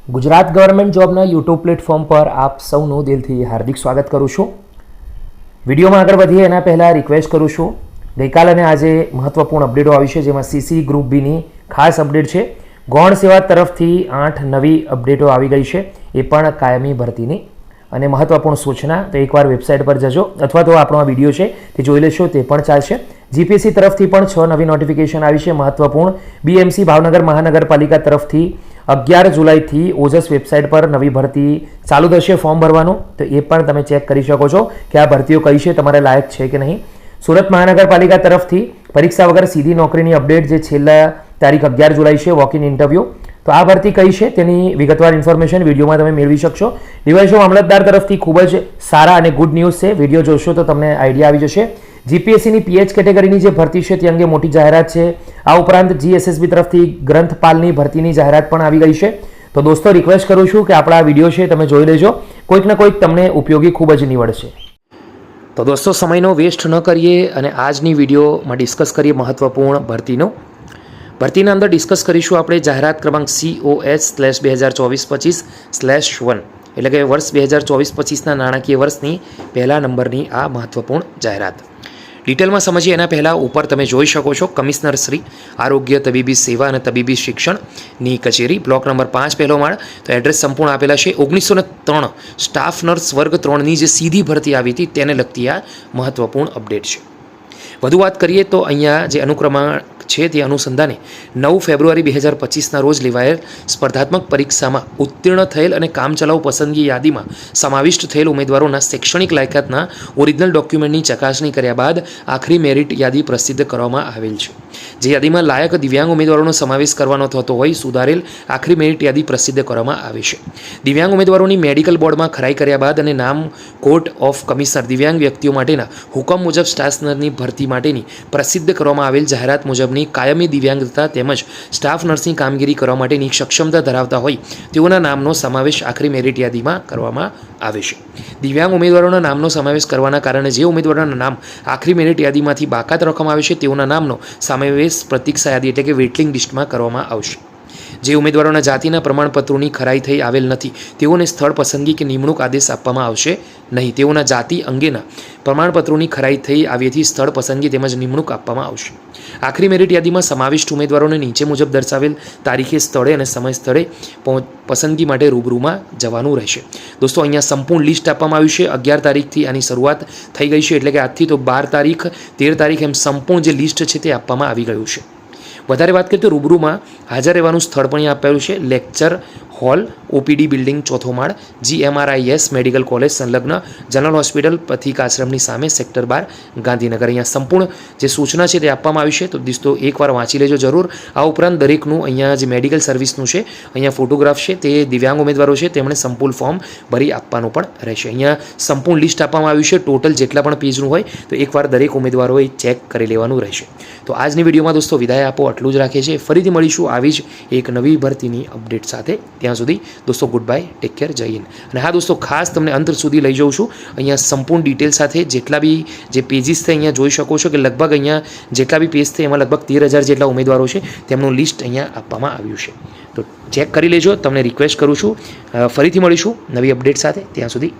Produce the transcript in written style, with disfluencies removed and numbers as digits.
Gujarat government જોબના YouTube platform પર આપ સૌનું દિલથી હાર્દિક સ્વાગત કરું છું. વિડીયોમાં આગળ વધીએ એના પહેલાં રિક્વેસ્ટ કરું છું, ગઈકાલ અને આજે મહત્વપૂર્ણ અપડેટો આવી છે, જેમાં સીસી ગ્રુપ બીની ખાસ અપડેટ છે. ગૌણ સેવા તરફથી 8 નવી અપડેટો આવી ગઈ છે, એ પણ કાયમી ભરતીની. અને મહત્વપૂર્ણ સૂચના, તો એકવાર વેબસાઇટ પર જજો અથવા તો આપણો આ વિડીયો છે તે જોઈ લેશો, તે પણ ચાલશે. જીપીએસસી તરફથી પણ 6 નવી નોટિફિકેશન આવી છે મહત્વપૂર્ણ. બીએમસી ભાવનગર મહાનગરપાલિકા તરફથી 11 જુલાઈથી ઓજસ વેબસાઇટ પર નવી ભરતી ચાલુ થશે ફોર્મ ભરવાનું, તો એ પણ તમે ચેક કરી શકો છો કે આ ભરતીઓ કઈ છે, તમારે લાયક છે કે નહીં. સુરત મહાનગરપાલિકા તરફથી પરીક્ષા વગર સીધી નોકરીની અપડેટ, જે છેલ્લા તારીખ 11 જુલાઈ છે, વોક ઇન ઇન્ટરવ્યૂ. તો આ ભરતી કઈ છે તેની વિગતવાર ઇન્ફોર્મેશન વિડીયોમાં તમે મેળવી શકશો. ડીવાયએસઓ મામલતદાર તરફથી ખૂબ જ સારા અને ગુડ ન્યૂઝ છે. વિડીયો જોશો તો તમને આઈડિયા આવી જશે. જીપીએસસીની પીએચ કેટેગરીની જે ભરતી છે તે અંગે મોટી જાહેરાત છે. આ ઉપરાંત જીએસએસબી તરફથી ગ્રંથપાલની ભરતીની જાહેરાત પણ આવી ગઈ છે. તો દોસ્તો, રિક્વેસ્ટ કરું છું કે આપણા વિડીયો છે તમે જોઈ લેજો, કોઈક ને કોઈક તમને ઉપયોગી ખૂબ જ નીવડશે. તો દોસ્તો, સમયનો વેસ્ટ ન કરીએ અને આજની વિડીયોમાં ડિસ્કસ કરીએ મહત્વપૂર્ણ ભરતીનો. ભરતીના અંદર ડિસ્કસ કરીશું આપણે જાહેરાત ક્રમાંક COS/2024-25/1, એટલે કે વર્ષ 2024-25ના નાણાકીય વર્ષની પહેલા નંબરની આ મહત્વપૂર્ણ જાહેરાત. ડિટેલમાં સમજીએ એના પહેલાં ઉપર તમે જોઈ શકો છો, કમિશનર શ્રી આરોગ્ય, તબીબી સેવા અને તબીબી શિક્ષણની કચેરી, બ્લોક નંબર 5, પહેલો માળ. તો એડ્રેસ સંપૂર્ણ આપેલા છે. 1903 સ્ટાફ નર્સ વર્ગ 3ની જે સીધી ભરતી આવી હતી તેને લગતી આ મહત્વપૂર્ણ અપડેટ છે. વધુ વાત કરીએ તો અહીંયા જે અનુક્રમાંક છે તે અનુસંધાને 9 ફેબ્રુઆરી 2025ના રોજ લેવાયેલ સ્પર્ધાત્મક પરીક્ષામાં ઉત્તીર્ણ થયેલ અને કામચલાઉ પસંદગી યાદીમાં સમાવિષ્ટ થયેલ ઉમેદવારોના શૈક્ષણિક લાયકાતના ઓરિજિનલ ડોક્યુમેન્ટની ચકાસણી કર્યા બાદ આખરી મેરિટ યાદી પ્રસિદ્ધ કરવામાં આવેલ છે. જે યાદીમાં લાયક દિવ્યાંગ ઉમેદવારોનો સમાવેશ કરવાનો થતો હોય સુધારેલ આખરી મેરિટ યાદી પ્રસિદ્ધ કરવામાં આવે છે. દિવ્યાંગ ઉમેદવારોની મેડિકલ બોર્ડમાં ખરાઈ કર્યા બાદ અને નામ કોર્ટ ઓફ કમિશનર દિવ્યાંગ વ્યક્તિઓ માટેના હુકમ મુજબ સ્ટાફ નર્સની ભરતી માટેની પ્રસિદ્ધ કરવામાં આવેલ જાહેરાત મુજબની કાયમી દિવ્યાંગતા તેમજ સ્ટાફ નર્સની કામગીરી કરવા માટેની સક્ષમતા ધરાવતા હોય તેઓના નામનો સમાવેશ આખરી મેરિટ યાદીમાં કરવામાં આવે છે. દિવ્યાંગ ઉમેદવારોના નામનો સમાવેશ કરવાના કારણે જે ઉમેદવારોના નામ આખરી મેરિટ યાદીમાંથી બાકાત રાખવામાં આવે છે તેઓના નામનો સમાવેશ પ્રતીક્ષા યાદી એટલે કે વેઇટિંગ લિસ્ટમાં કરવામાં આવશે. જે ઉમેદવારોના જાતિના પ્રમાણપત્રોની ખરાઈ થઈ આવેલ નથી તેઓને સ્થળ પસંદગી કે નિમણૂક આદેશ આપવામાં આવશે નહીં. તેઓના જાતિ અંગેના પ્રમાણપત્રોની ખરાઈ થઈ આવ્યેથી સ્થળ પસંદગી તેમજ નિમણૂક આપવામાં આવશે. આખરી મેરિટ યાદીમાં સમાવિષ્ટ ઉમેદવારોને નીચે મુજબ દર્શાવેલ તારીખે, સ્થળે અને સમય સ્થળે પસંદગી માટે રૂબરૂમાં જવાનું રહેશે. દોસ્તો, અહીંયા સંપૂર્ણ લિસ્ટ આપવામાં આવ્યું છે. 11 તારીખથી આની શરૂઆત થઈ ગઈ છે, એટલે કે આજથી તો 12 તારીખ 13 તારીખ એમ સંપૂર્ણ જે લિસ્ટ છે તે આપવામાં આવી ગયું છે. વધારે વાત કરીએ તો રૂબરૂમાં હાજર રહેવાનું સ્થળ પણ અહીંયા આપેલું છે. લેક્ચર હોલ, ઓપીડી બિલ્ડિંગ, 4થો માળ, GMRIS મેડિકલ કોલેજ સંલગ્ન જનરલ હોસ્પિટલ, પથિક આશ્રમની સામે, સેક્ટર 12, ગાંધીનગર. અહીંયા સંપૂર્ણ જે સૂચના છે તે આપવામાં આવી છે. તો દોસ્તો, એકવાર વાંચી લેજો જરૂર. આ ઉપરાંત દરેકનું અહીંયા જે મેડિકલ સર્વિસનું છે, અહીંયા ફોટોગ્રાફ છે, તે દિવ્યાંગ ઉમેદવારો છે તેમણે સંપૂર્ણ ફોર્મ ભરી આપવાનું પણ રહેશે. અહીંયા સંપૂર્ણ લિસ્ટ આપવામાં આવ્યું છે, ટોટલ જેટલા પણ પેજનું હોય, તો એકવાર દરેક ઉમેદવારોએ ચેક કરી લેવાનું રહેશે. તો આજની વિડીયોમાં દોસ્તો વિદાય આપો આટલું જ રાખીએ છીએ. ફરીથી મળીશું આવી જ એક નવી ભરતીની અપડેટ સાથે. ત્યાં સુધી દોસ્તો ગુડ બાય, ટેક કેર, જય હિન્દ. અને હા દોસ્તો, ખાસ તમને અંત સુધી લઈ જાઉં છું. અહીંયા સંપૂર્ણ ડિટેલ સાથે જેટલા બી જે પેજીસ છે અહીંયા જોઈ શકો છો કે લગભગ અહીંયા જેટલા બી પેજ છે એમાં લગભગ 13,000 જેટલા ઉમેદવારો છે તેમનું લિસ્ટ અહીંયા આપવામાં આવ્યું છે. તો ચેક કરી લેજો, તમને રિક્વેસ્ટ કરું છું. ફરીથી મળીશું નવી અપડેટ સાથે. ત્યાં સુધી